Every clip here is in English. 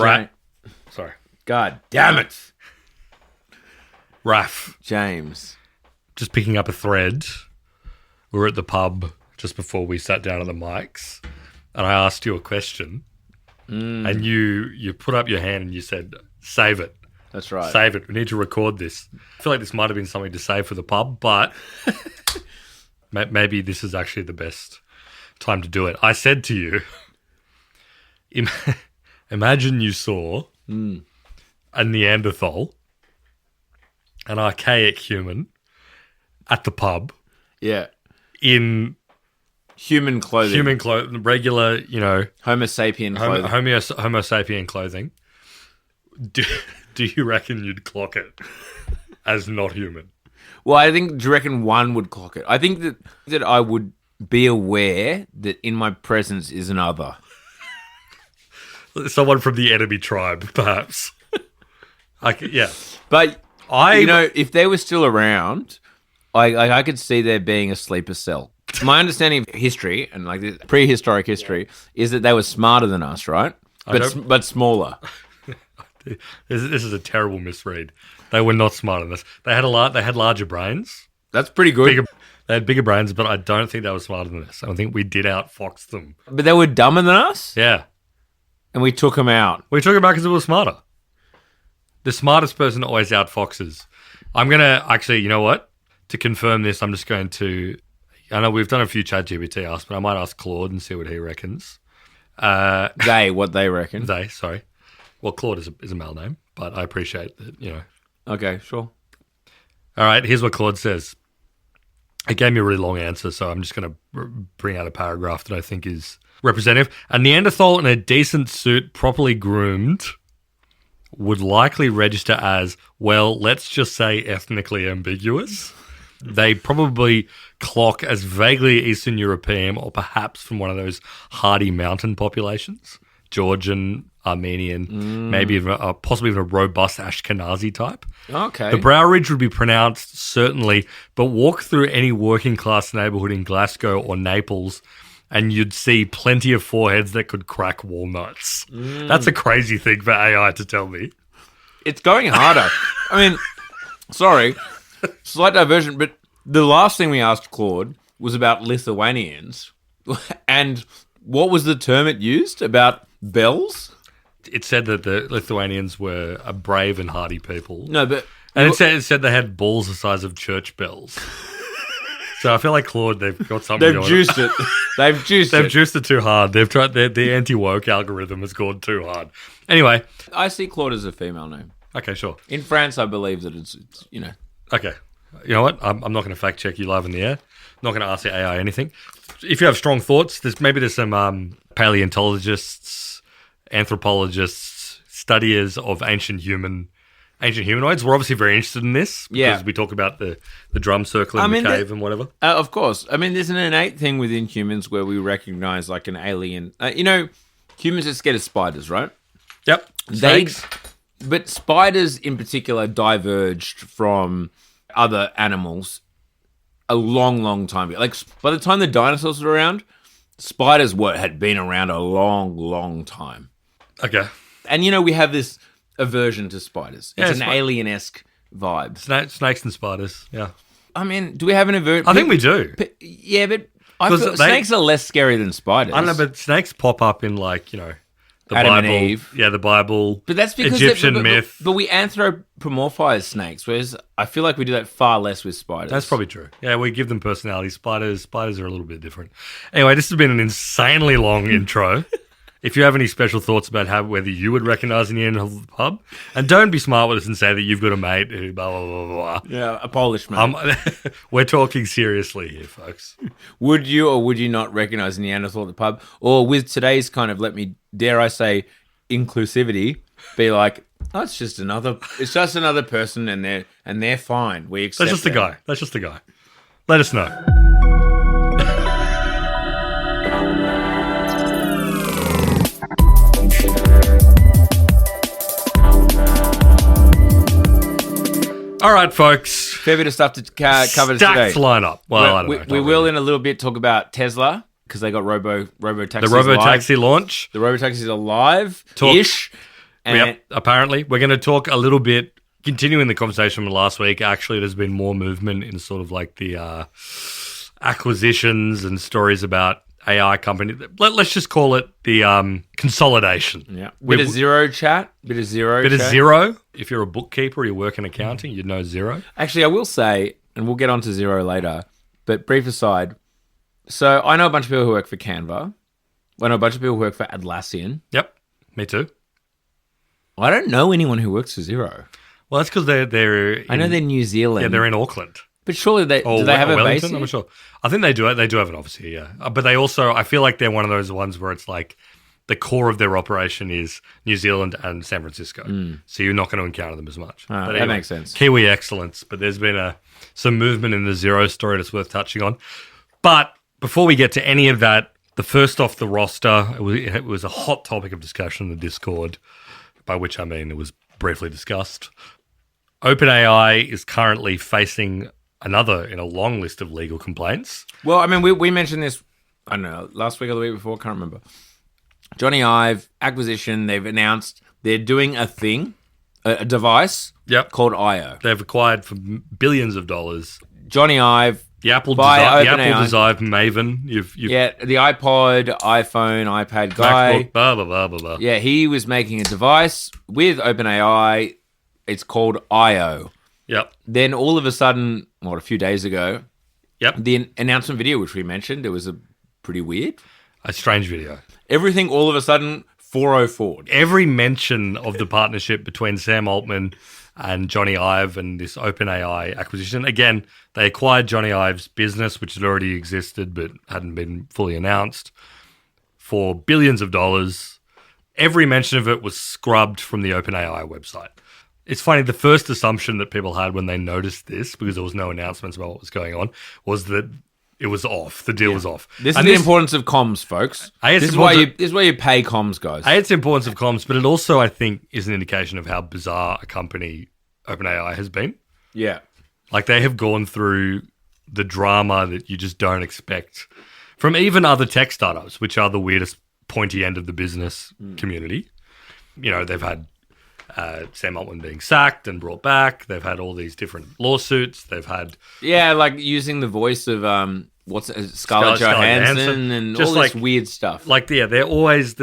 Right. Sorry. God damn it. Raph. James. Just picking up a thread. We were at the pub just before we sat down at the mics, and I asked you a question, and you put up your hand and you said, save it. That's right. Save it. We need to record this. I feel like this might have been something to save for the pub, but maybe this is actually the best time to do it. I said to you, imagine you saw a Neanderthal, an archaic human, at the pub. Yeah. In human clothing. Regular, Homo sapien clothing. Homo sapien clothing. Do you reckon you'd clock it as not human? Well, do you reckon one would clock it? I think that I would be aware that in my presence is another. Someone from the enemy tribe, perhaps. Yeah. But, if they were still around, I could see there being a sleeper cell. My understanding of history, and like the prehistoric history, is that they were smarter than us, right? But smaller. This is a terrible misread. They were not smarter than us. They had larger brains. That's pretty good. They had bigger brains, but I don't think they were smarter than us. I think we did outfox them. But they were dumber than us? Yeah. And we took them out. We took them out because we were smarter. The smartest person always outfoxes. I'm going to actually, you know what? To confirm this, I'm just going to... I know we've done a few ChatGPT asks, but I might ask Claude and see what he reckons. What they reckon. Sorry. Well, Claude is a male name, but I appreciate that, Okay, sure. All right, here's what Claude says. It gave me a really long answer, so I'm just going to bring out a paragraph that I think is representative. A Neanderthal in a decent suit, properly groomed, would likely register as, well, let's just say ethnically ambiguous. They probably clock as vaguely Eastern European or perhaps from one of those hardy mountain populations, Georgian, Armenian, maybe even possibly even a robust Ashkenazi type. Okay. The brow ridge would be pronounced, certainly, but walk through any working-class neighbourhood in Glasgow or Naples and you'd see plenty of foreheads that could crack walnuts. That's a crazy thing for AI to tell me. It's going harder. I mean, sorry, slight diversion, but the last thing we asked Claude was about Lithuanians. And what was the term it used about bells? It said that the Lithuanians were a brave and hardy people. No, but... And it said they had balls the size of church bells. So I feel like Claude, they've got something They've juiced it. They've juiced it too hard. They've tried... The anti-woke algorithm has gone too hard. Anyway. I see Claude as a female name. Okay, sure. In France, I believe that it's Okay. You know what? I'm not going to fact check you live in the air. I'm not going to ask the AI anything. If you have strong thoughts, there's some paleontologists, anthropologists, studiers of ancient humanoids. We're obviously very interested in this because we talk about the drum circle in the cave and whatever. Of course. I mean, there's an innate thing within humans where we recognize like an alien. Humans are scared of spiders, right? Yep. Snakes. But spiders in particular diverged from other animals a long, long time ago. Like, by the time the dinosaurs were around, spiders had been around a long, long time. Okay. And, we have this aversion to spiders. It's an alien-esque vibe. Snakes and spiders, yeah. I mean, do we have an aversion? I think we do. Yeah, but I feel snakes are less scary than spiders. I don't know, but snakes pop up in, the Adam Bible. and Eve. Yeah, the Bible. But that's because Egyptian myth. But we anthropomorphize snakes, whereas I feel like we do that far less with spiders. That's probably true. Yeah, we give them personality. Spiders are a little bit different. Anyway, this has been an insanely long intro. If you have any special thoughts about whether you would recognize in the end of the pub, and don't be smart with us and say that you've got a mate who blah, blah, blah, blah. Yeah, a Polish mate. We're talking seriously here, folks. Would you or would you not recognize Neanderthal at the pub? Or with today's kind of, dare I say, inclusivity, be like, oh, it's just another person and they're fine. We accept That's just a guy. Let us know. All right, folks. Fair bit of stuff to cover today. Stats line up. Well, I don't know. We will in a little bit talk about Tesla because they got robo taxis. The robo taxi launch. The robo taxis are live-ish. And apparently. We're going to talk a little bit, continuing the conversation from last week. Actually, there's been more movement in sort of like the acquisitions and stories about AI company. Let's just call it the consolidation. yeah, bit of Xero chat. Bit of Xero. If you're a bookkeeper or you work in accounting, you'd know Xero. Actually, I will say, and we'll get onto Xero later, but brief aside. So I know a bunch of people who work for Canva. I know a bunch of people who work for Atlassian. Yep, me too. I don't know anyone who works for Xero. Well, that's because they're. I know they're New Zealand. Yeah, they're in Auckland. But surely do they have a base here? I'm not sure. I think they do. They do have an office here, yeah. But they also, I feel like they're one of those ones where it's like the core of their operation is New Zealand and San Francisco. So you're not going to encounter them as much. But that makes sense. Kiwi excellence. But there's been some movement in the Xero story that's worth touching on. But before we get to any of that, the first off the roster, it was a hot topic of discussion in the Discord, by which I mean it was briefly discussed. OpenAI is currently facing another in a long list of legal complaints. Well, I mean, we mentioned this, I don't know, last week or the week before, can't remember. Jony Ive, acquisition, they've announced they're doing a thing, a device called IO. They've acquired for billions of dollars. Jony Ive, the Apple Design Maven. Yeah, the iPod, iPhone, iPad guy. MacBook, blah, blah, blah, blah, blah. Yeah, he was making a device with OpenAI. It's called IO. Yep. Then all of a sudden, a few days ago, yep, the announcement video, which we mentioned, it was a pretty weird. A strange video. Everything all of a sudden 404. Every mention of the partnership between Sam Altman and Jony Ive and this OpenAI acquisition. Again, they acquired Jony Ive's business, which had already existed but hadn't been fully announced, for billions of dollars. Every mention of it was scrubbed from the OpenAI website. It's funny, the first assumption that people had when they noticed this, because there was no announcements about what was going on, was that it was off. The deal was off. This is the importance of comms, folks. This is why you pay comms, guys. It's the importance of comms, but it also, I think, is an indication of how bizarre a company OpenAI has been. Yeah. Like, they have gone through the drama that you just don't expect from even other tech startups, which are the weirdest pointy end of the business community. You know, they've had Sam Altman being sacked and brought back. They've had all these different lawsuits. They've had... Yeah, like using the voice of Scarlett Johansson and just all this weird stuff. Like, yeah, there's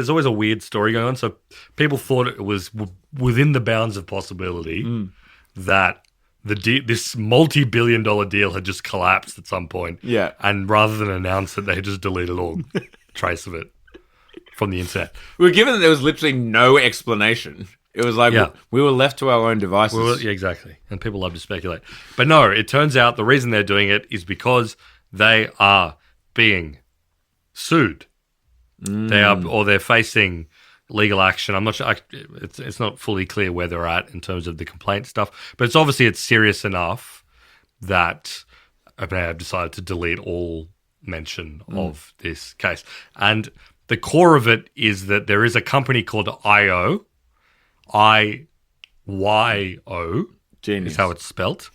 always a weird story going on. So people thought it was within the bounds of possibility that this multi-billion-dollar deal had just collapsed at some point. Yeah. And rather than announce it, they just deleted all trace of it from the internet. We were given that there was literally no explanation. It was like we were left to our own devices. Yeah, exactly. And people love to speculate. But no, it turns out the reason they're doing it is because they are being sued. They're facing legal action. I'm not sure. It's not fully clear where they're at in terms of the complaint stuff. But it's serious enough that OpenAI have decided to delete all mention of this case. And the core of it is that there is a company called IO. IYO Genius. is how it's spelt,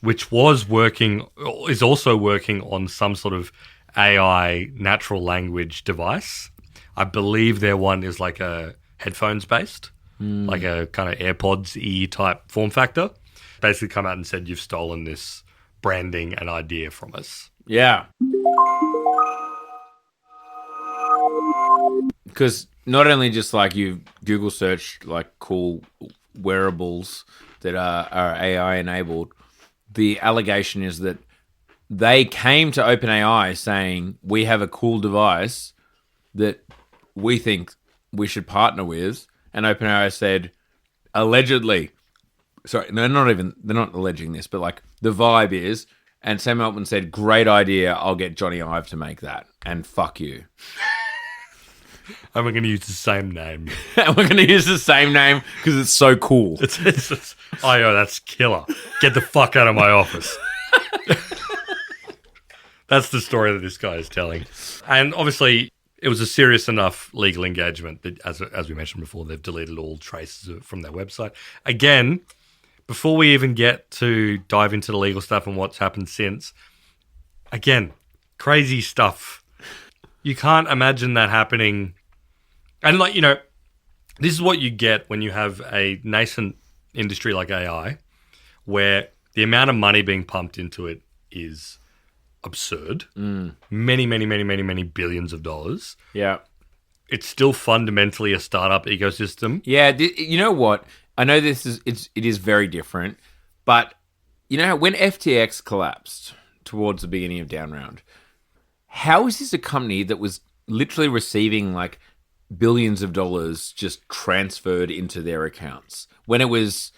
which is also working on some sort of AI natural language device. I believe their one is like a headphones based, like a kind of AirPods E type form factor. Basically come out and said, you've stolen this branding and idea from us. Yeah. Because not only just like you Google searched like cool wearables that are AI enabled, the allegation is that they came to OpenAI saying, we have a cool device that we think we should partner with. And OpenAI said, allegedly, sorry, no, they're not alleging this, but like the vibe is, and Sam Altman said, great idea, I'll get Jony Ive to make that. And fuck you. And we're going to use the same name. And we're going to use the same name because it's so cool. It's IO, that's killer. Get the fuck out of my office. That's the story that this guy is telling. And obviously, it was a serious enough legal engagement that, as we mentioned before, they've deleted all traces of it from their website. Again, before we even get to dive into the legal stuff and what's happened since, again, crazy stuff. You can't imagine that happening. And, like, you know, This is what you get when you have a nascent industry like AI, where the amount of money being pumped into it is absurd. Many, many, many, many, many billions of dollars. Yeah. It's still fundamentally a startup ecosystem. Yeah, you know what? I know it is very different, but you know when FTX collapsed towards the beginning of down round, how is this a company that was literally receiving like billions of dollars just transferred into their accounts when it was,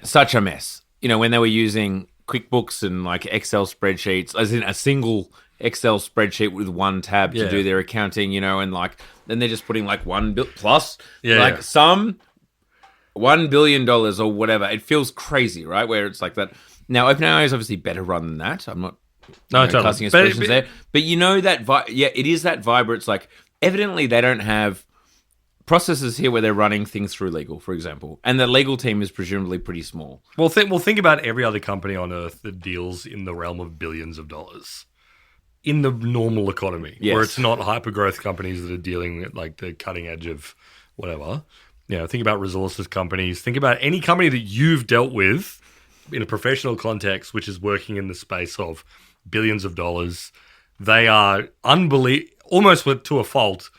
such a mess? When they were using QuickBooks and like Excel spreadsheets, as in a single Excel spreadsheet with one tab to do their accounting, and like then they're just putting like some $1 billion or whatever. It feels crazy, right? Where it's like that. Now, OpenAI is obviously better run than that. I'm not casting aspersions there, but it is that vibe where it's like evidently they don't have processes here where they're running things through legal, for example, and the legal team is presumably pretty small. Well, think about every other company on earth that deals in the realm of billions of dollars in the normal economy, where it's not hyper-growth companies that are dealing at like the cutting edge of whatever. Think about resources companies. Think about any company that you've dealt with in a professional context, which is working in the space of billions of dollars. They are almost to a fault,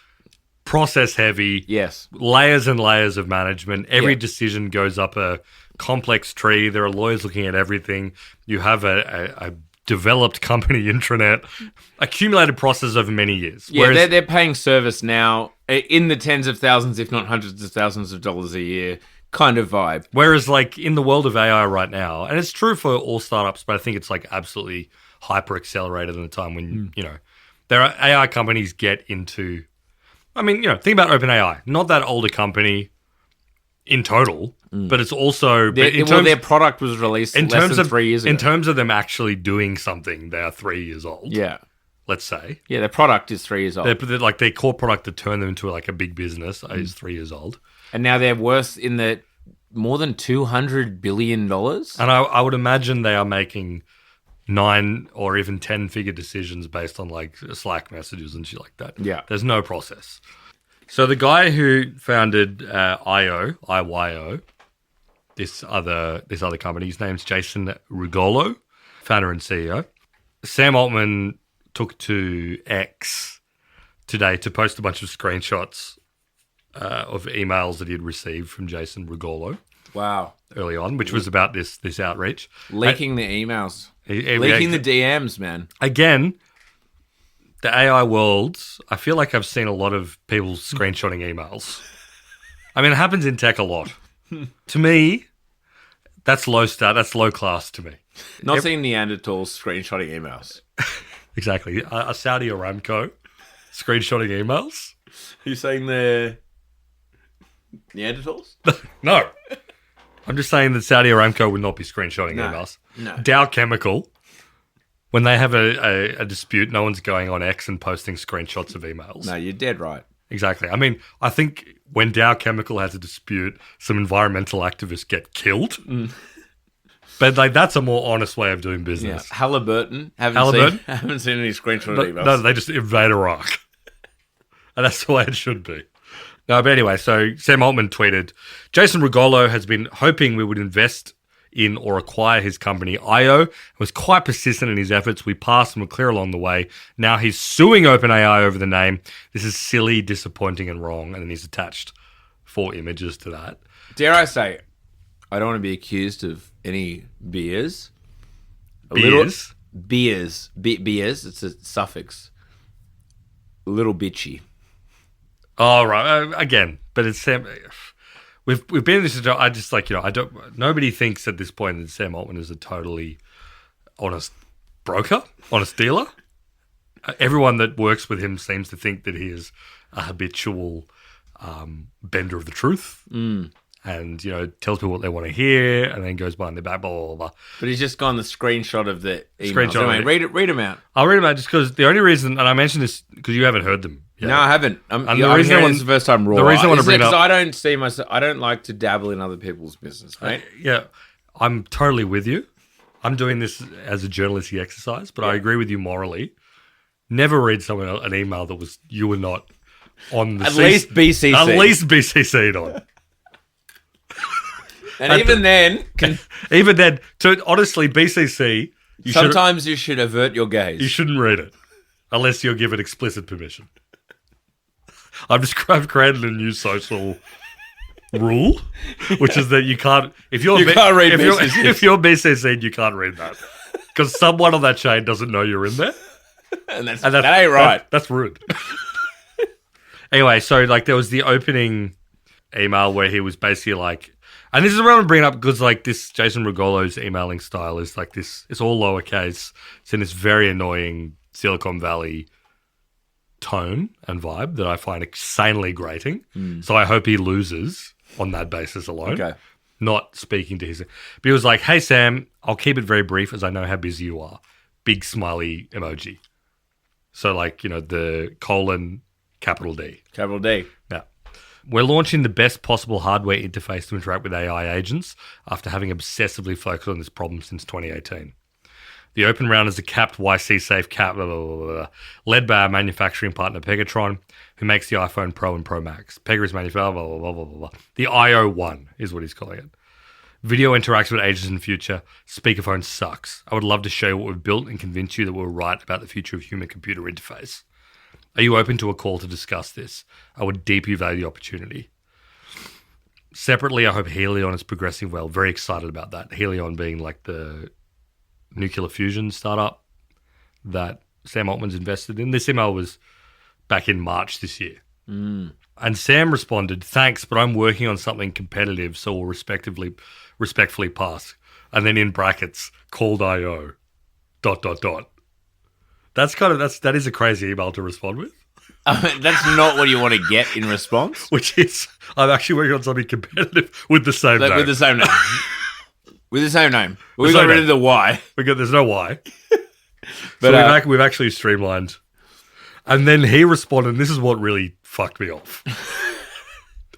process heavy. Yes. Layers and layers of management. Every decision goes up a complex tree. There are lawyers looking at everything. You have a developed company intranet, accumulated process over many years. Yeah, whereas they're paying service now in the tens of thousands, if not hundreds of thousands of dollars a year kind of vibe. Whereas like in the world of AI right now, and it's true for all startups, but I think it's like absolutely hyper accelerated in a time when, there are AI companies get into, think about OpenAI, not that old a company in total, but it's also... their product was released less than 3 years ago. In terms of them actually doing something, they are 3 years old. Yeah. Let's say. Yeah, their product is 3 years old. They're like their core product that turned them into like a big business is 3 years old. And now they're worth in the more than $200 billion. And I would imagine they are making 9 or even 10-figure decisions based on like Slack messages and shit like that. Yeah. There's no process. So the guy who founded IYO, this other company, his name's Jason Rugolo, founder and CEO. Sam Altman took to X today to post a bunch of screenshots of emails that he had received from Jason Rugolo. Wow. Early on, which was about this outreach. Leaking the emails. Leaking the DMs, man. Again, the AI world, I feel like I've seen a lot of people screenshotting emails. It happens in tech a lot. To me, that's low class to me. Not seeing Neanderthals screenshotting emails. Exactly. A Saudi Aramco screenshotting emails. Are you saying they're Neanderthals? No. I'm just saying that Saudi Aramco would not be screenshotting emails. No. Dow Chemical, when they have a dispute, no one's going on X and posting screenshots of emails. No, you're dead right. Exactly. I think when Dow Chemical has a dispute, some environmental activists get killed. But like that's a more honest way of doing business. Yeah. Halliburton? Haven't seen any screenshot emails. No, they just invade Iraq. And that's the way it should be. No, but anyway, so Sam Altman tweeted, Jason Rugolo has been hoping we would invest in or acquire his company, IO, was quite persistent in his efforts. We passed and were clear along the way. Now he's suing OpenAI over the name. This is silly, disappointing, and wrong. And then he's attached 4 images to that. Dare I say, I don't want to be accused of any beers. Beers? Beers, it's a suffix. A little bitchy. Oh, right. Again, but it's Sam. We've been in this. I just like, I don't. Nobody thinks at this point that Sam Altman is a totally honest broker, honest dealer. Everyone that works with him seems to think that he is a habitual bender of the truth. And, tells people what they want to hear and then goes behind their back, blah, blah, blah, blah. But he's just gone the screenshot of the emails. Anyway, read them out. I'll read them out just because the only reason, and I mentioned this because you haven't heard them yet. No, I haven't. I'm hearing this the first time raw. The reason I want to bring it up... Because I don't like to dabble in other people's business, right? Yeah, I'm totally with you. I'm doing this as a journalistic exercise, but I agree with you morally. Never read someone an email that was you were not on the At least BCC. At least BCC'd on. And even then, Even then, honestly, BCC, sometimes you should avert your gaze. you shouldn't read it unless you're given explicit permission. I've created a new social rule, which is that you can't if you're can't read if you're BCC'd, you can't read that because someone on that chain doesn't know you're in there, and that ain't right. That's rude. Anyway, so like there was the opening email where he was basically like. And this is what I'm bringing up because, like, this Jason Rugolo's emailing style is like this. It's all lowercase. It's in this very annoying Silicon Valley tone and vibe that I find insanely grating. So I hope he loses on that basis alone. Okay. Not speaking to his. But he was like, "Hey Sam, I'll keep it very brief as I know how busy you are." Big smiley emoji. So like the colon capital D. Capital D. Yeah. We're launching the best possible hardware interface to interact with AI agents after having obsessively focused on this problem since 2018. The open round is a capped YC-safe cap, led by our manufacturing partner Pegatron, who makes the iPhone Pro and Pro Max. Pega is manufactured, blah, blah, blah, blah, blah, blah. The IO1 is what he's calling it. Video interacts with agents in the future. Speakerphone sucks. I would love to show you what we've built and convince you that we're right about the future of human-computer interface. Are you open to a call to discuss this? I would deeply value the opportunity. Separately, I hope Helion is progressing well. Very excited about that. Helion being like the nuclear fusion startup that Sam Altman's invested in. This email was back in March this year. And Sam responded, "Thanks, but I'm working on something competitive, so we'll respectfully pass." And then in brackets, called IO, ... That is a crazy email to respond with. That's not what you want to get in response. Which is, I'm actually working on something competitive with the same name. With the same name. With the same name. We got rid of the Y. There's no Y. But we've actually streamlined. And then he responded, and this is what really fucked me off.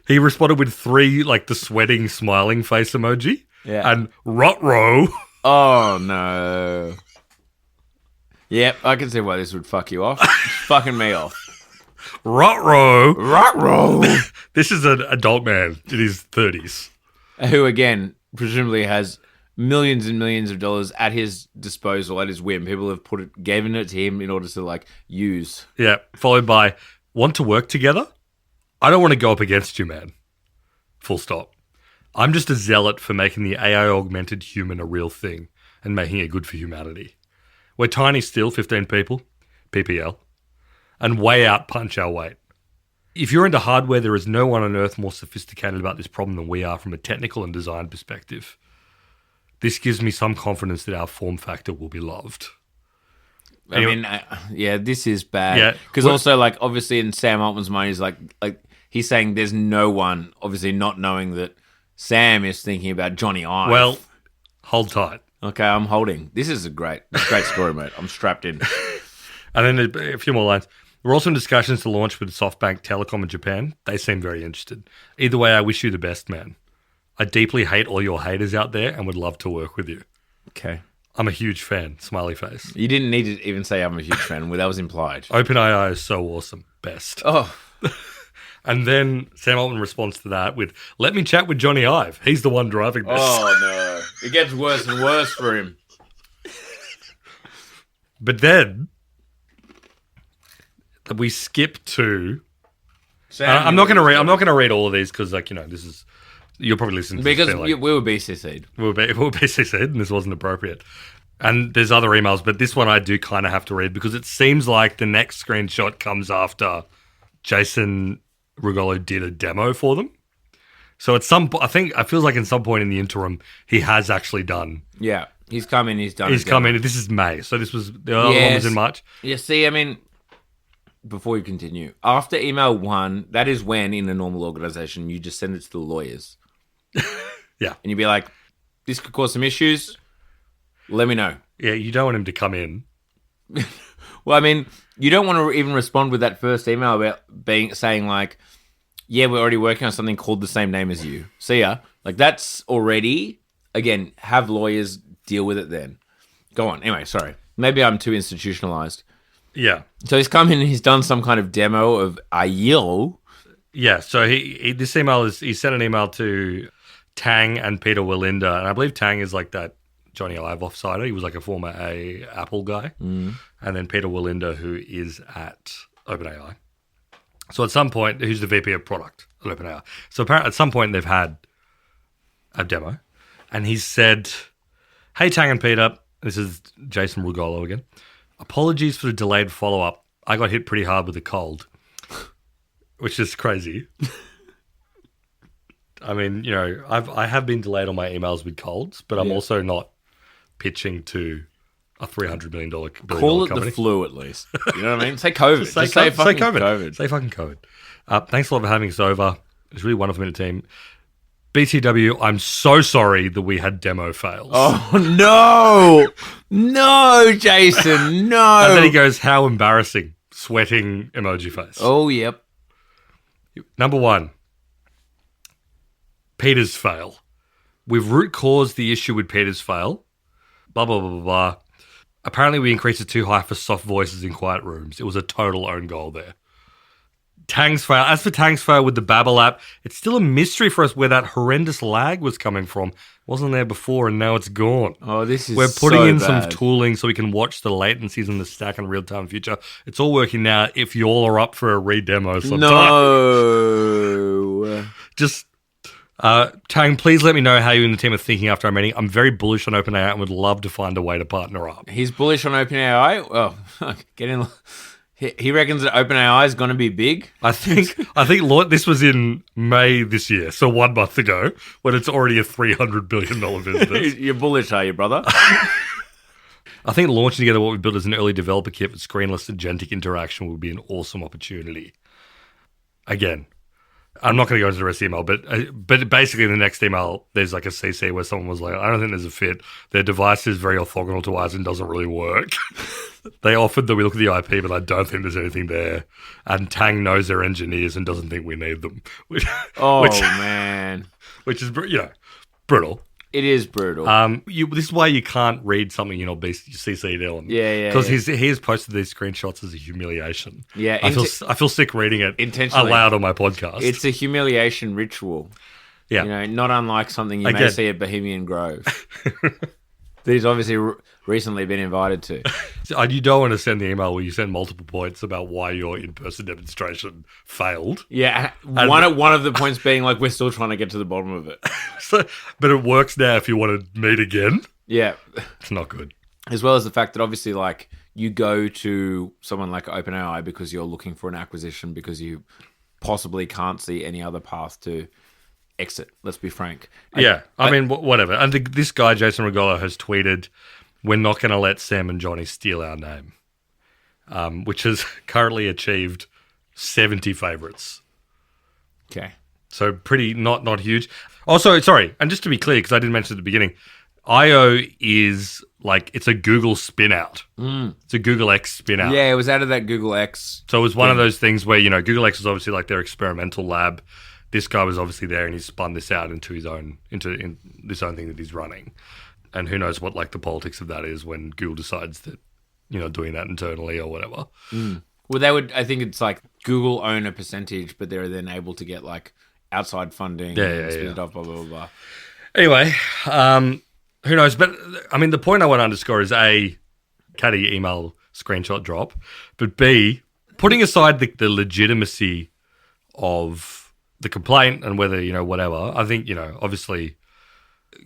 He responded with 3, like the sweating, smiling face emoji. Yeah. And rot-row. Oh, no. Yep, I can see why this would fuck you off. It's fucking me off. Rot-row. Rot-row. This is an adult man in his 30s. Who, again, presumably has millions and millions of dollars at his disposal, at his whim. People have given it to him in order to, like, use. Yeah, followed by, want to work together? I don't want to go up against you, man. Full stop. I'm just a zealot for making the AI-augmented human a real thing and making it good for humanity. We're tiny still, 15 people, PPL, and way out punch our weight. If you're into hardware, there is no one on earth more sophisticated about this problem than we are from a technical and design perspective. This gives me some confidence that our form factor will be loved. Anyway, this is bad. Yeah, because also, like, obviously in Sam Altman's mind, he's like he's saying there's no one, obviously not knowing that Sam is thinking about Jony Ive. Well, hold tight. Okay, I'm holding. This is a great story, mate. I'm strapped in. And then a few more lines. We're also in discussions to launch with SoftBank Telecom in Japan. They seem very interested. Either way, I wish you the best, man. I deeply hate all your haters out there and would love to work with you. Okay. I'm a huge fan. Smiley face. You didn't need to even say I'm a huge fan. That was implied. OpenAI is so awesome. Best. Oh. And then Sam Altman responds to that with, let me chat with Jony Ive. He's the one driving this. Oh, no. It gets worse and worse for him. But then we skip to... I'm not going to read all of these because, like, this is... You'll probably listen to this. Because we were BCC'd. We were BCC'd and this wasn't appropriate. And there's other emails, but this one I do kind of have to read because it seems like the next screenshot comes after Jason Rugolo did a demo for them. So at I feels like in some point in the interim, he has actually done. Yeah, he's come in, he's done. He's come in. This is May, so this was the other one was in March. Yeah, see, I mean, before you continue, after email 1, that is when in a normal organization you just send it to the lawyers. Yeah, and you'd be like, "This could cause some issues. Let me know." Yeah, you don't want him to come in. Well, I mean, you don't want to even respond with that first email about saying like, yeah, we're already working on something called the same name as you. See ya. Like, that's already, again, have lawyers deal with it then. Go on. Anyway, sorry. Maybe I'm too institutionalized. Yeah. So he's come in and he's done some kind of demo of Xero. Yeah. So he sent an email to Tang and Peter Willinda, and I believe Tang is like that Jony Ive offsider. He was like a former Apple guy. And then Peter Willinda, who is at OpenAI. So at some point, who's the VP of product at OpenAI. So apparently at some point they've had a demo, and he said, "Hey, Tang and Peter, this is Jason Rugolo again. Apologies for the delayed follow-up. I got hit pretty hard with a cold," which is crazy. I mean, I have been delayed on my emails with colds, but I'm also not pitching to a $300 million company. Call it the flu at least. You know what I mean? Say COVID. Just say fucking COVID. Say fucking COVID. Thanks a lot for having us over. It's really wonderful to meet the team. BTW, I'm so sorry that we had demo fails. Oh, no. No, Jason, no. And then he goes, how embarrassing. Sweating emoji face. Oh, yep. Number one, Peter's fail. We've root caused the issue with Peter's fail. Blah, blah, blah, blah, blah. Apparently we increased it too high for soft voices in quiet rooms. It was a total own goal there. Tang's fail. As for Tang's fail with the Babel app, it's still a mystery for us where that horrendous lag was coming from. It wasn't there before, and now it's gone. Oh, this is We're putting so in bad. some tooling so we can watch the latencies in the stack in real-time future. It's all working now if you all are up for a re-demo sometime. No. Just, Tang, please let me know how you and the team are thinking after our meeting. I'm very bullish on OpenAI and would love to find a way to partner up. He's bullish on OpenAI? Well, get in. He reckons that OpenAI is going to be big. I think this was in May this year, so 1 month ago, when it's already a $300 billion business. You're bullish, are you, brother? I think launching together what we built as an early developer kit with screenless agentic interaction would be an awesome opportunity. Again, I'm not going to go into the rest of the email, but basically in the next email, there's like a CC where someone was like, I don't think there's a fit. Their device is very orthogonal to ours and doesn't really work. They offered that we look at the IP, but I don't think there's anything there. And Tang knows their engineers and doesn't think we need them. Man. Which is, brutal. It is brutal. This is why you can't read something you're not CC'd on. Yeah. Because he has posted these screenshots as a humiliation. Yeah. I feel sick reading it aloud on my podcast. It's a humiliation ritual. Yeah. Not unlike something you may see at Bohemian Grove. That he's obviously recently been invited to. You don't want to send the email where you send multiple points about why your in-person demonstration failed. Yeah, one of the points being like, we're still trying to get to the bottom of it. But it works now if you want to meet again. Yeah. It's not good. As well as the fact that obviously like you go to someone like OpenAI because you're looking for an acquisition because you possibly can't see any other path to exit, let's be frank. I mean, whatever. And this guy, Jason Rugolo, has tweeted, we're not going to let Sam and Johnny steal our name, which has currently achieved 70 favorites. Okay. So pretty, not huge. Also, sorry, and just to be clear, because I didn't mention at the beginning, I.O. is like, it's a Google spin-out. It's a Google X spin-out. Yeah, it was out of that Google X. So it was one of those things where, Google X was obviously like their experimental lab. This guy was obviously there and he spun this out into this own thing that he's running. And who knows what like the politics of that is when Google decides that, doing that internally or whatever. Well, I think it's like Google own a percentage, but they're then able to get like outside funding and spin it off, blah, blah, blah. Anyway, who knows? But I mean, the point I want to underscore is A, catty email screenshot drop, but B, putting aside the legitimacy of the complaint and whether, whatever, I think, obviously,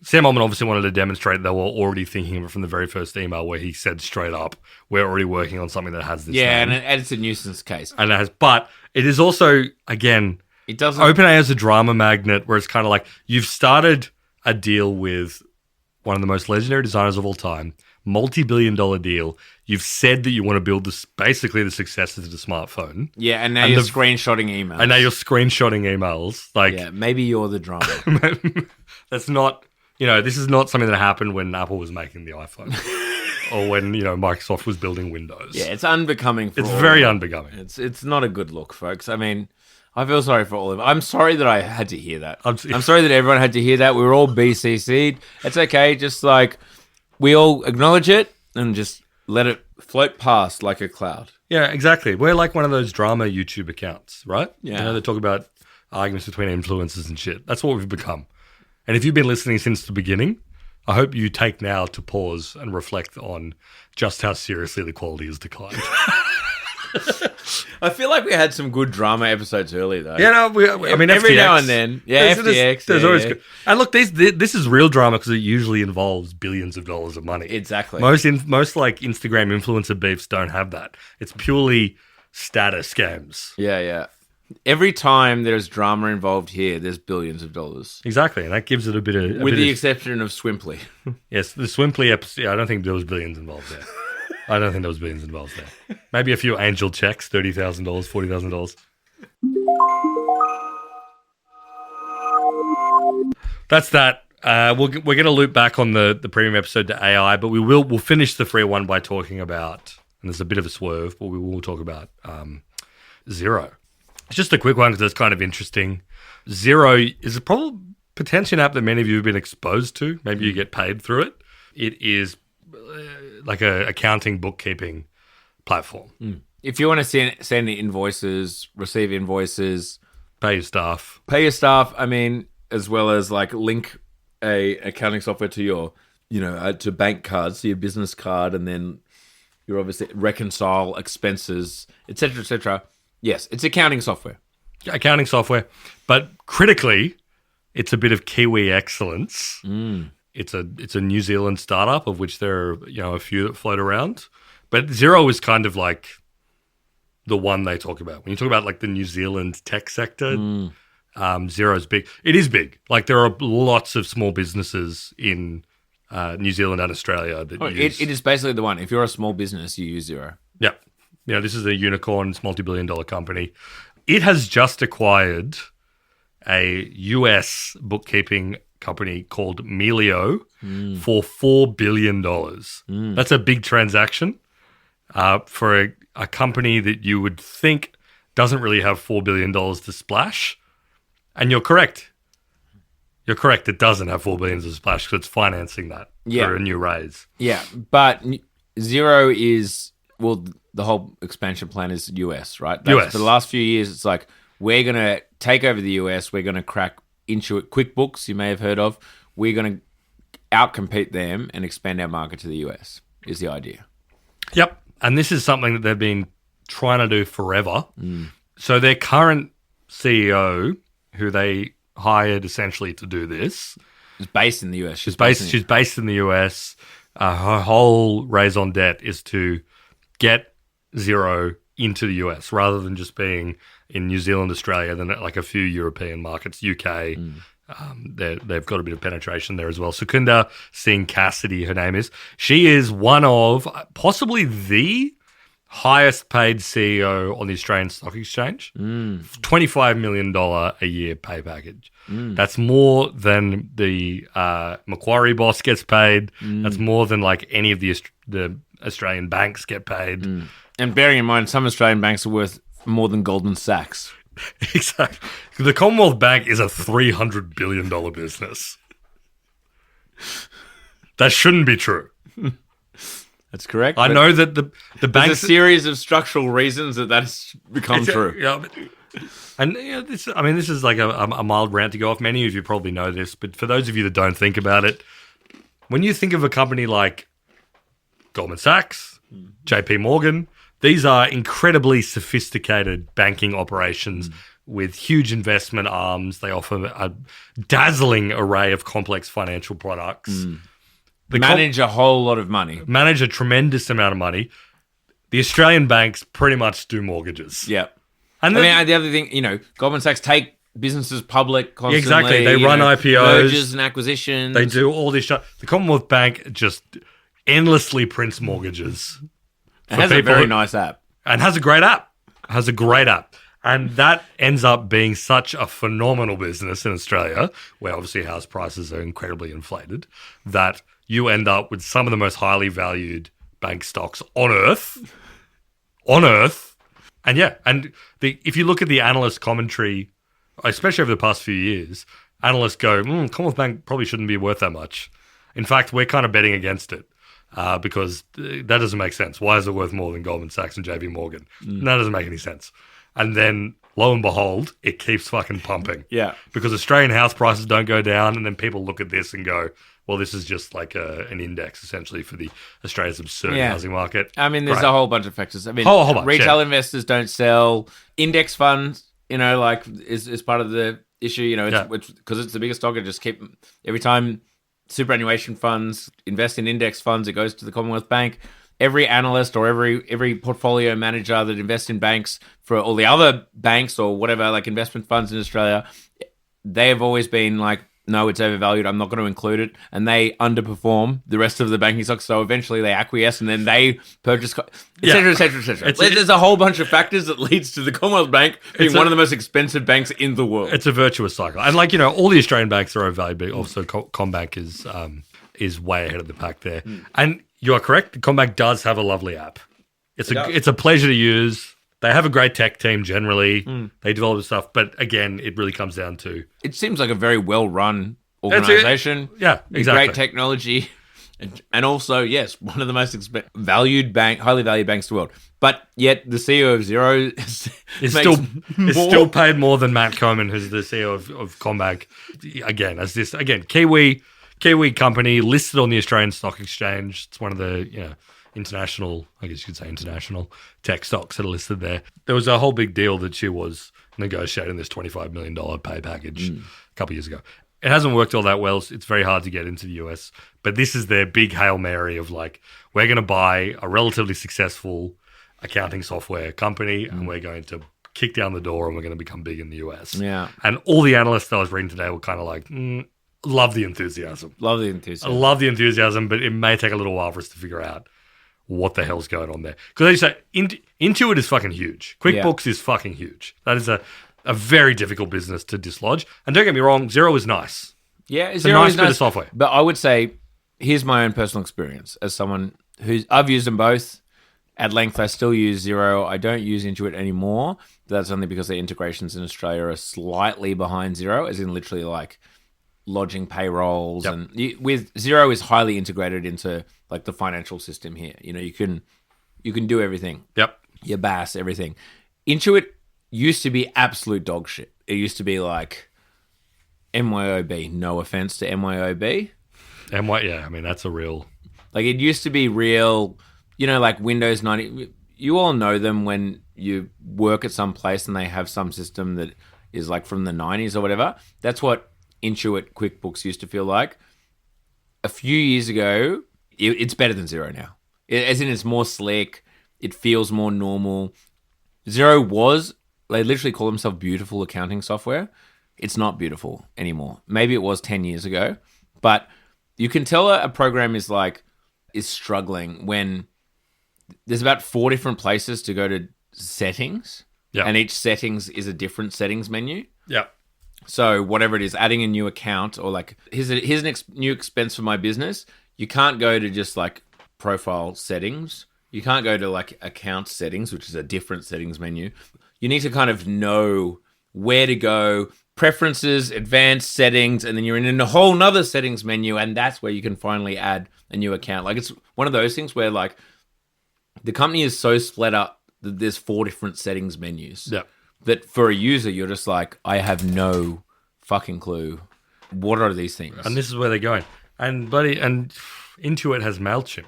Sam Altman obviously wanted to demonstrate they were already thinking of it from the very first email where he said straight up, we're already working on something that has this name. And it's a nuisance case. And but it is also, again, it doesn't. OpenAI is a drama magnet where it's kind of like, you've started a deal with one of the most legendary designers of all time, multi-billion-dollar deal. You've said that you want to build basically the successor to the smartphone. Yeah, and now you're screenshotting emails. And now you're screenshotting emails. Like, maybe you're the drama. That's not, this is not something that happened when Apple was making the iPhone or when, Microsoft was building Windows. Yeah, it's unbecoming for It's very unbecoming. It's not a good look, folks. I mean, I feel sorry for all of them. I'm sorry that I had to hear that. I'm sorry that everyone had to hear that. We were all BCC'd. It's okay. Just like, we all acknowledge it and just let it float past like a cloud. Yeah, exactly. We're like one of those drama YouTube accounts, right? Yeah. You know, they talk about arguments between influencers and shit. That's what we've become. And if you've been listening since the beginning, I hope you take now to pause and reflect on just how seriously the quality has declined. I feel like we had some good drama episodes earlier, though. Yeah, no, I mean, every FTX, now and then. Yeah, FTX. There's always good. And look, this is real drama because it usually involves billions of dollars of money. Exactly. Most like Instagram influencer beefs don't have that. It's purely status scams. Yeah. Every time there's drama involved here, there's billions of dollars. Exactly, and that gives it a bit of... With the exception of Swimply. Yes, the Swimply episode, I don't think there was billions involved there. Maybe a few angel checks, $30,000, $40,000. That's that. We're going to loop back on the premium episode to AI, but we'll finish the free one by talking about, and there's a bit of a swerve, but we will talk about Xero. It's just a quick one because it's kind of interesting. Xero is potentially an app that many of you have been exposed to. Maybe you get paid through it. It is like a accounting, bookkeeping platform. If you want to send invoices, receive invoices, pay your staff, I mean, as well as like link a accounting software to your, to bank cards, to your business card, and then you obviously reconcile expenses, etc., etc. Yes, it's accounting software. Accounting software, but critically, it's a bit of Kiwi excellence. It's a New Zealand startup of which there are a few that float around, but Xero is kind of like the one they talk about when you talk about like the New Zealand tech sector. Xero's big. It is big. Like there are lots of small businesses in New Zealand and Australia that use. It is basically the one. If you're a small business, you use Xero. Yeah. This is a unicorn, it's multibillion-dollar company. It has just acquired a US bookkeeping company called Melio for $4 billion. That's a big transaction for a company that you would think doesn't really have $4 billion to splash. And you're correct. It doesn't have $4 billion to splash because it's financing that for a new raise. Yeah, but Xero is... Well, the whole expansion plan is US, right? US. For the last few years, it's like, we're going to take over the US. We're going to crack Intuit QuickBooks, you may have heard of. We're going to outcompete them and expand our market to the US, is the idea. Yep. And this is something that they've been trying to do forever. So their current CEO, who they hired essentially to do this... is based in the US. She's based in the US. Her whole raison d'etre is to get Xero into the US rather than just being in New Zealand, Australia, then like a few European markets, UK. They've got a bit of penetration there as well. Sukunda Singh Cassidy, her name is. She is one of possibly the highest paid CEO on the Australian Stock Exchange. $25 million a year pay package. That's more than the Macquarie boss gets paid. That's more than like any of the Australian banks get paid. And bearing in mind, some Australian banks are worth more than Goldman Sachs. Exactly. The Commonwealth Bank is a $300 billion business. That shouldn't be true. That's correct. I know that the banks... There's a series of structural reasons that's become true. And this is like a mild rant to go off. Many of you probably know this, but for those of you that don't think about it, when you think of a company like Goldman Sachs, JP Morgan, these are incredibly sophisticated banking operations with huge investment arms. They offer a dazzling array of complex financial products. They manage a whole lot of money. Manage a tremendous amount of money. The Australian banks pretty much do mortgages. Yeah. And the other thing, Goldman Sachs take businesses public constantly. Exactly. They run IPOs. Mergers and acquisitions. They do all this stuff. The Commonwealth Bank just endlessly prints mortgages. It has a very nice app. And has a great app. And that ends up being such a phenomenal business in Australia, where obviously house prices are incredibly inflated, that you end up with some of the most highly valued bank stocks on Earth. And if you look at the analyst commentary, especially over the past few years, analysts go, Commonwealth Bank probably shouldn't be worth that much. In fact, we're kind of betting against it. because that doesn't make sense. Why is it worth more than Goldman Sachs and JP Morgan? That doesn't make any sense. And then, lo and behold, it keeps fucking pumping. Yeah. Because Australian house prices don't go down, and then people look at this and go, well, this is just like an index, essentially, for the Australia's absurd housing market. I mean, there's a whole bunch of factors. I mean, whole bunch, retail investors don't sell. Index funds, like, is part of the issue, because it's the biggest stock. It just keep, every time superannuation funds invest in index funds, it goes to the Commonwealth Bank. Every analyst or every portfolio manager that invests in banks for all the other banks or whatever, like investment funds in Australia, they have always been like, no, it's overvalued, I'm not going to include it. And they underperform the rest of the banking stocks. So eventually they acquiesce and then they purchase, et cetera, et cetera, et cetera. There's a whole bunch of factors that leads to the Commonwealth Bank being one of the most expensive banks in the world. It's a virtuous cycle. And like, all the Australian banks are overvalued, but also CommBank is way ahead of the pack there. And you are correct. CommBank does have a lovely app. It's a pleasure to use. They have a great tech team generally. They develop the stuff, but again, it really comes down to... It seems like a very well-run organization. Yeah, exactly. Great technology. And also, yes, one of the most highly valued banks in the world. But yet the CEO of Xero is still paid more than Matt Coman, who's the CEO of CommBank. Again, Kiwi company listed on the Australian Stock Exchange. It's one of the, international tech stocks that are listed there. There was a whole big deal that she was negotiating this $25 million pay package a couple of years ago. It hasn't worked all that well. It's very hard to get into the US. But this is their big Hail Mary of like, we're going to buy a relatively successful accounting software company and we're going to kick down the door and we're going to become big in the US. Yeah. And all the analysts that I was reading today were kind of like, love the enthusiasm. I love the enthusiasm, but it may take a little while for us to figure out what the hell's going on there. Because as you say, Intuit is fucking huge. QuickBooks is fucking huge. That is a very difficult business to dislodge. And don't get me wrong, Xero is nice. Yeah, it's Xero a nice bit of software. But I would say, here's my own personal experience as someone I've used them both at length. I still use Xero. I don't use Intuit anymore. That's only because the integrations in Australia are slightly behind Xero, as in literally like lodging payrolls. Yep. And with Xero is highly integrated into like the financial system here. You can do everything. Yep. Your BAS, everything. Intuit used to be absolute dog shit. It used to be like MYOB. No offense to MYOB. Yeah, I mean, that's a real... Like, it used to be real, like Windows 90. You all know them when you work at some place and they have some system that is like from the 90s or whatever. That's what Intuit QuickBooks used to feel like. A few years ago, it's better than Xero now. As in, it's more slick. It feels more normal. Xero they literally call themselves beautiful accounting software. It's not beautiful anymore. Maybe it was 10 years ago. But you can tell a program is struggling when there's about 4 different places to go to settings. Yeah. And each settings is a different settings menu. Yeah. So whatever it is, adding a new account or like, here's an new expense for my business. You can't go to just like profile settings. You can't go to like account settings, which is a different settings menu. You need to kind of know where to go, preferences, advanced settings, and then you're in a whole nother settings menu. And that's where you can finally add a new account. Like, it's one of those things where like the company is so split up that there's 4 different settings menus. Yeah. That for a user, you're just like, I have no fucking clue. What are these things? And this is where they're going. And Intuit has MailChimp.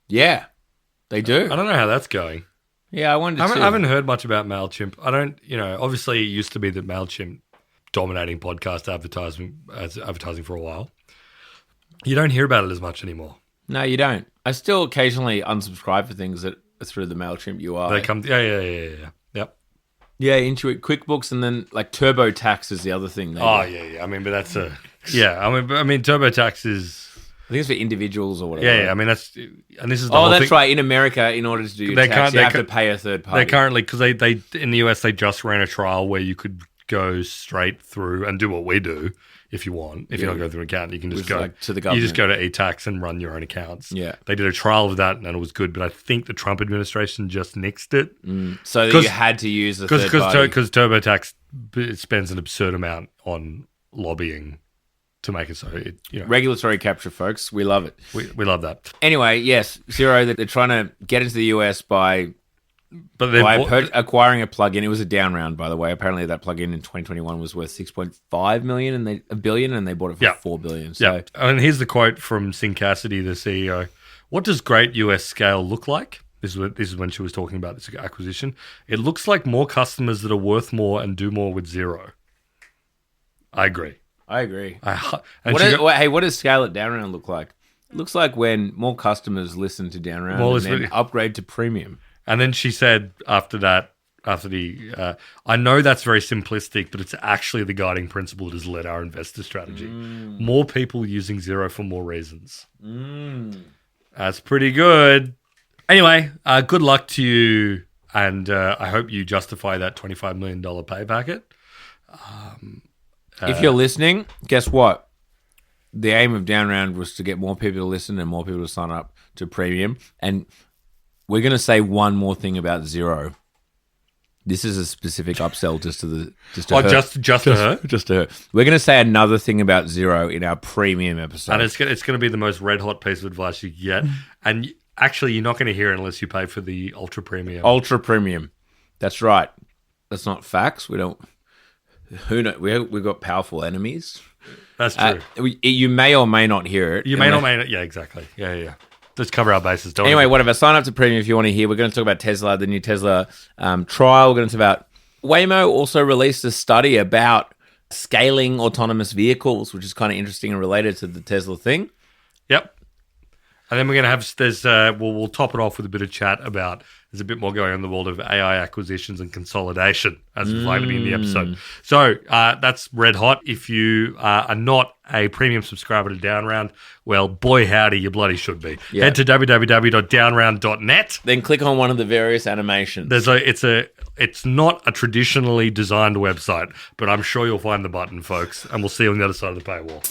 Yeah, they do. I don't know how that's going. Yeah, I wonder too. I haven't heard much about MailChimp. I don't, obviously it used to be that MailChimp dominating podcast advertising for a while. You don't hear about it as much anymore. No, you don't. I still occasionally unsubscribe for things that are through the MailChimp UI. They come, yeah. Yep. Yeah, Intuit QuickBooks, and then like TurboTax is the other thing. Yeah. I mean, but that's TurboTax is... I think it's for individuals or whatever. Yeah. I mean, this is the whole that's thing. right. In America, in order to do your tax, you have to pay a third party. They currently, because they in the US, they just ran a trial where you could go straight through and do what we do if you want. If you're not going through an account, you can just go to the government. You just go to eTax and run your own accounts. Yeah. They did a trial of that and it was good, but I think the Trump administration just nixed it. So that you had to use a third party. Because TurboTax spends an absurd amount on lobbying to make it so it, Regulatory capture, folks. We love it. we love that. Anyway, yes, Xero, they're trying to get into the US by But acquiring a plugin. It was a down round, by the way. Apparently, that plugin in 2021 was worth 6.5 million and a billion, and they bought it for 4 billion. So, yeah. And here's the quote from Sin Cassidy, the CEO. What does great US scale look like? This is when she was talking about this acquisition. It looks like more customers that are worth more and do more with Xero. I agree. What does scale it down round look like? It looks like when more customers listen to down round and then upgrade to premium. And then she said after that, I know that's very simplistic, but it's actually the guiding principle that has led our investor strategy. More people using Xero for more reasons. That's pretty good. Anyway, good luck to you, and I hope you justify that $25 million pay packet. If you're listening, guess what? The aim of Down Round was to get more people to listen and more people to sign up to premium. And we're going to say one more thing about Xero. This is a specific upsell just to her. Just to her. We're going to say another thing about Xero in our premium episode. And it's going to be the most red hot piece of advice you can get. And actually, you're not going to hear it unless you pay for the ultra premium. Ultra premium. That's right. That's not facts. We don't. Who knows? We've got powerful enemies. That's true. You may or may not hear it. You may or may not. Yeah, exactly. Yeah. Let's cover our bases. Anyway, whatever. Sign up to premium if you want to hear. We're going to talk about Tesla, the new Tesla trial. We're going to talk about Waymo. Also released a study about scaling autonomous vehicles, which is kind of interesting and related to the Tesla thing. Yep. And then we're going to have we'll top it off with a bit of chat about. There's a bit more going on in the world of AI acquisitions and consolidation, as we've flagged in the episode. So that's red hot. If you are not a premium subscriber to Downround, well, boy howdy, you bloody should be. Yeah. Head to www.downround.net. Then click on one of the various animations. It's not a traditionally designed website, but I'm sure you'll find the button, folks. And we'll see you on the other side of the paywall.